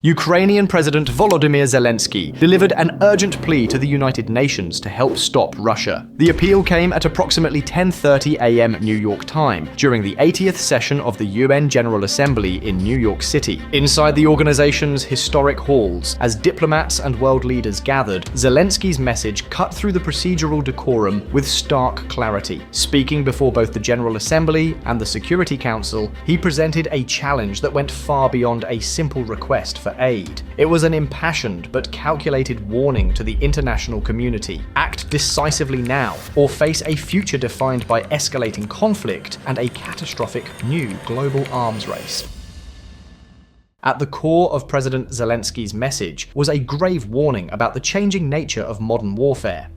Ukrainian President Volodymyr Zelenskyy delivered an urgent plea to the United Nations to help stop Russia. The appeal came at approximately 10:30 a.m. New York time during the 80th session of the UN General Assembly in New York City. Inside the organization's historic halls, as diplomats and world leaders gathered, Zelensky's message cut through the procedural decorum with stark clarity. Speaking before both the General Assembly and the Security Council, he presented a challenge that went far beyond a simple request for aid. It was an impassioned but calculated warning to the international community. Act decisively now, or face a future defined by escalating conflict and a catastrophic new global arms race. At the core of President Zelensky's message was a grave warning about the changing nature of modern warfare.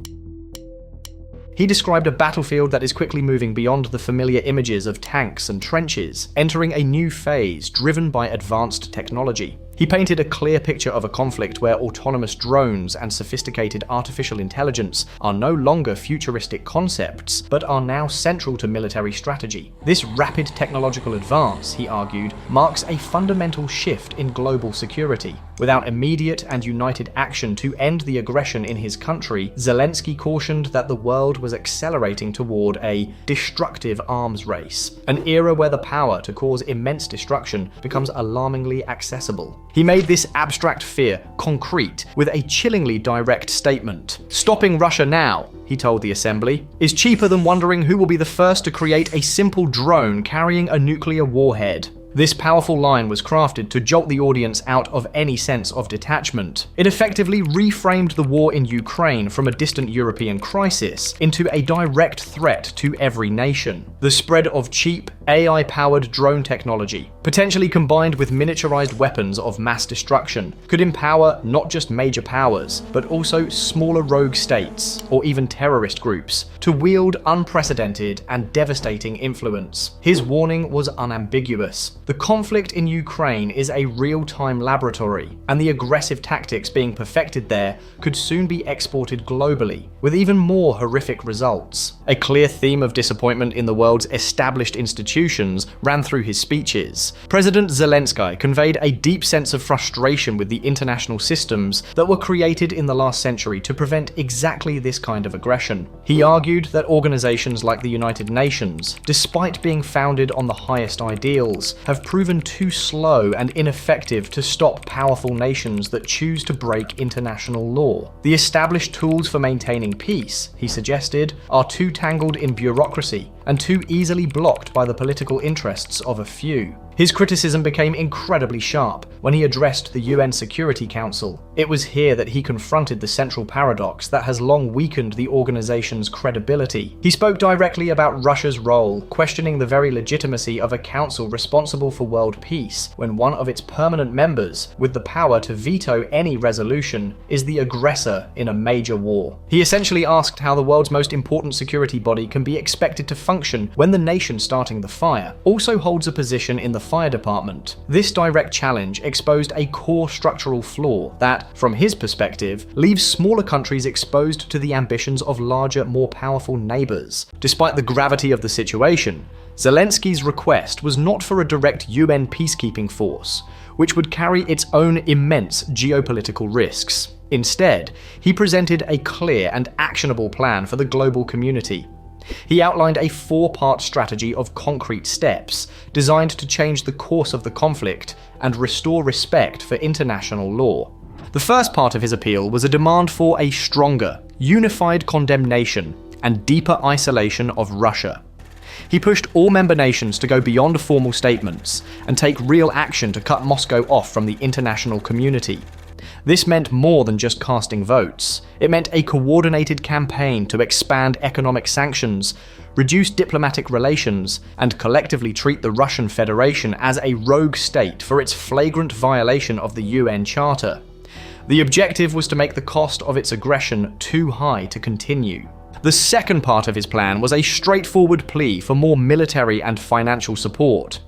He described a battlefield that is quickly moving beyond the familiar images of tanks and trenches, entering a new phase driven by advanced technology. He painted a clear picture of a conflict where autonomous drones and sophisticated artificial intelligence are no longer futuristic concepts, but are now central to military strategy. This rapid technological advance, he argued, marks a fundamental shift in global security. Without immediate and united action to end the aggression in his country, Zelensky cautioned that the world was accelerating toward a destructive arms race, an era where the power to cause immense destruction becomes alarmingly accessible. He made this abstract fear concrete with a chillingly direct statement. "Stopping Russia now," he told the assembly, "is cheaper than wondering who will be the first to create a simple drone carrying a nuclear warhead." This powerful line was crafted to jolt the audience out of any sense of detachment. It effectively reframed the war in Ukraine from a distant European crisis into a direct threat to every nation. The spread of cheap, AI-powered drone technology, potentially combined with miniaturized weapons of mass destruction, could empower not just major powers, but also smaller rogue states, or even terrorist groups, to wield unprecedented and devastating influence. His warning was unambiguous. The conflict in Ukraine is a real-time laboratory, and the aggressive tactics being perfected there could soon be exported globally, with even more horrific results. A clear theme of disappointment in the world's established institutions ran through his speeches. President Zelensky conveyed a deep sense of frustration with the international systems that were created in the last century to prevent exactly this kind of aggression. He argued that organizations like the United Nations, despite being founded on the highest ideals, have proven too slow and ineffective to stop powerful nations that choose to break international law. The established tools for maintaining peace, he suggested, are too tangled in bureaucracy and too easily blocked by the political interests of a few. His criticism became incredibly sharp when he addressed the UN Security Council. It was here that he confronted the central paradox that has long weakened the organization's credibility. He spoke directly about Russia's role, questioning the very legitimacy of a council responsible for world peace, when one of its permanent members, with the power to veto any resolution, is the aggressor in a major war. He essentially asked how the world's most important security body can be expected to function when the nation starting the fire also holds a position in the fire department. This direct challenge exposed a core structural flaw that, from his perspective, leaves smaller countries exposed to the ambitions of larger, more powerful neighbors. Despite the gravity of the situation, Zelensky's request was not for a direct UN peacekeeping force, which would carry its own immense geopolitical risks. Instead, he presented a clear and actionable plan for the global community. He outlined a four-part strategy of concrete steps designed to change the course of the conflict and restore respect for international law. The first part of his appeal was a demand for a stronger, unified condemnation and deeper isolation of Russia. He pushed all member nations to go beyond formal statements and take real action to cut Moscow off from the international community. This meant more than just casting votes. It meant a coordinated campaign to expand economic sanctions, reduce diplomatic relations, and collectively treat the Russian Federation as a rogue state for its flagrant violation of the UN Charter. The objective was to make the cost of its aggression too high to continue. The second part of his plan was a straightforward plea for more military and financial support.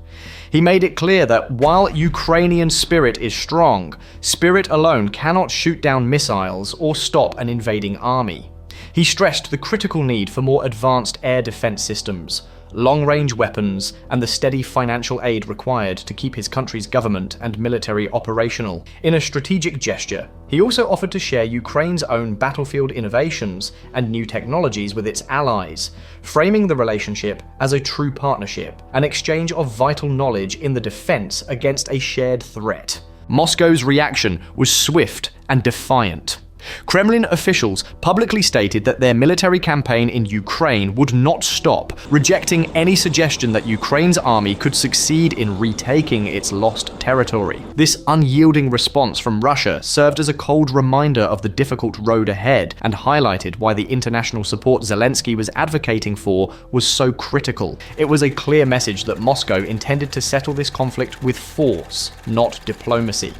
He made it clear that while Ukrainian spirit is strong, spirit alone cannot shoot down missiles or stop an invading army. He stressed the critical need for more advanced air defense systems, long-range weapons, and the steady financial aid required to keep his country's government and military operational. In a strategic gesture, he also offered to share Ukraine's own battlefield innovations and new technologies with its allies, framing the relationship as a true partnership, an exchange of vital knowledge in the defense against a shared threat. Moscow's reaction was swift and defiant. Kremlin officials publicly stated that their military campaign in Ukraine would not stop, rejecting any suggestion that Ukraine's army could succeed in retaking its lost territory. This unyielding response from Russia served as a cold reminder of the difficult road ahead and highlighted why the international support Zelensky was advocating for was so critical. It was a clear message that Moscow intended to settle this conflict with force, not diplomacy.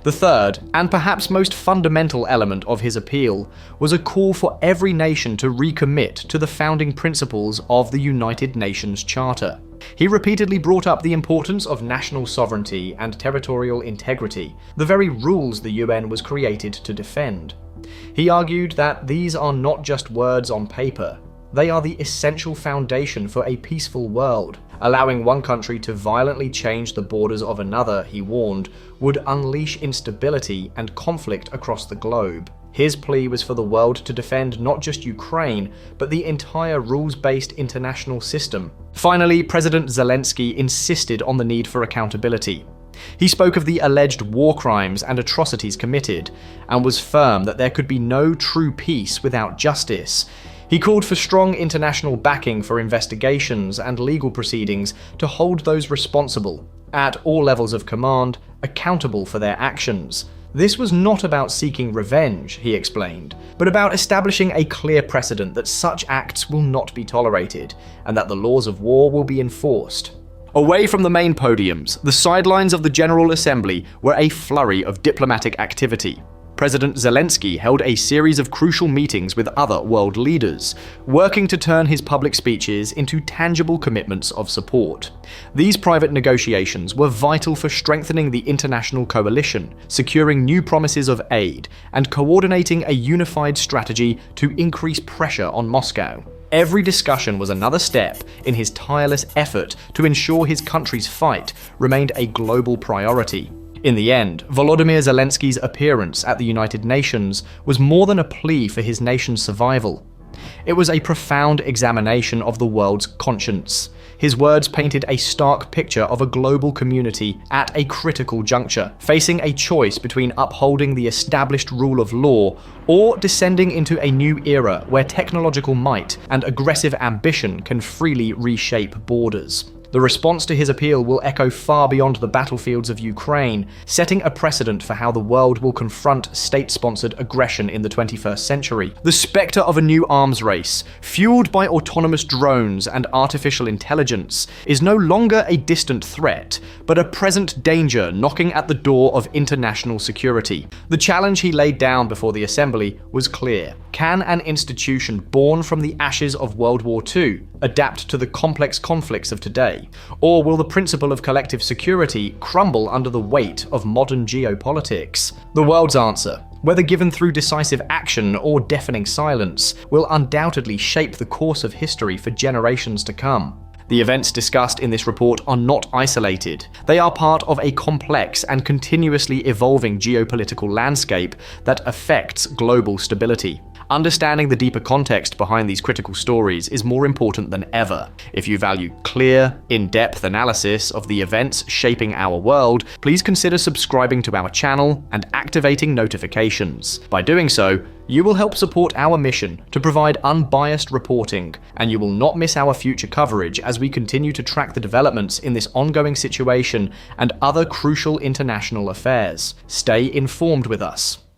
The third, and perhaps most fundamental element of his appeal, was a call for every nation to recommit to the founding principles of the United Nations Charter. He repeatedly brought up the importance of national sovereignty and territorial integrity, the very rules the UN was created to defend. He argued that these are not just words on paper, they are the essential foundation for a peaceful world. Allowing one country to violently change the borders of another, he warned, would unleash instability and conflict across the globe. His plea was for the world to defend not just Ukraine, but the entire rules-based international system. Finally, President Zelensky insisted on the need for accountability. He spoke of the alleged war crimes and atrocities committed, and was firm that there could be no true peace without justice. He called for strong international backing for investigations and legal proceedings to hold those responsible, at all levels of command, accountable for their actions. This was not about seeking revenge, he explained, but about establishing a clear precedent that such acts will not be tolerated, and that the laws of war will be enforced. Away from the main podiums, the sidelines of the General Assembly were a flurry of diplomatic activity. President Zelensky held a series of crucial meetings with other world leaders, working to turn his public speeches into tangible commitments of support. These private negotiations were vital for strengthening the international coalition, securing new promises of aid, and coordinating a unified strategy to increase pressure on Moscow. Every discussion was another step in his tireless effort to ensure his country's fight remained a global priority. In the end, Volodymyr Zelensky's appearance at the United Nations was more than a plea for his nation's survival. It was a profound examination of the world's conscience. His words painted a stark picture of a global community at a critical juncture, facing a choice between upholding the established rule of law or descending into a new era where technological might and aggressive ambition can freely reshape borders. The response to his appeal will echo far beyond the battlefields of Ukraine, setting a precedent for how the world will confront state-sponsored aggression in the 21st century. The spectre of a new arms race, fueled by autonomous drones and artificial intelligence, is no longer a distant threat, but a present danger knocking at the door of international security. The challenge he laid down before the Assembly was clear. Can an institution born from the ashes of World War II adapt to the complex conflicts of today? Or will the principle of collective security crumble under the weight of modern geopolitics? The world's answer, whether given through decisive action or deafening silence, will undoubtedly shape the course of history for generations to come. The events discussed in this report are not isolated. They are part of a complex and continuously evolving geopolitical landscape that affects global stability. Understanding the deeper context behind these critical stories is more important than ever. If you value clear, in-depth analysis of the events shaping our world, please consider subscribing to our channel and activating notifications. By doing so, you will help support our mission to provide unbiased reporting, and you will not miss our future coverage as we continue to track the developments in this ongoing situation and other crucial international affairs. Stay informed with us.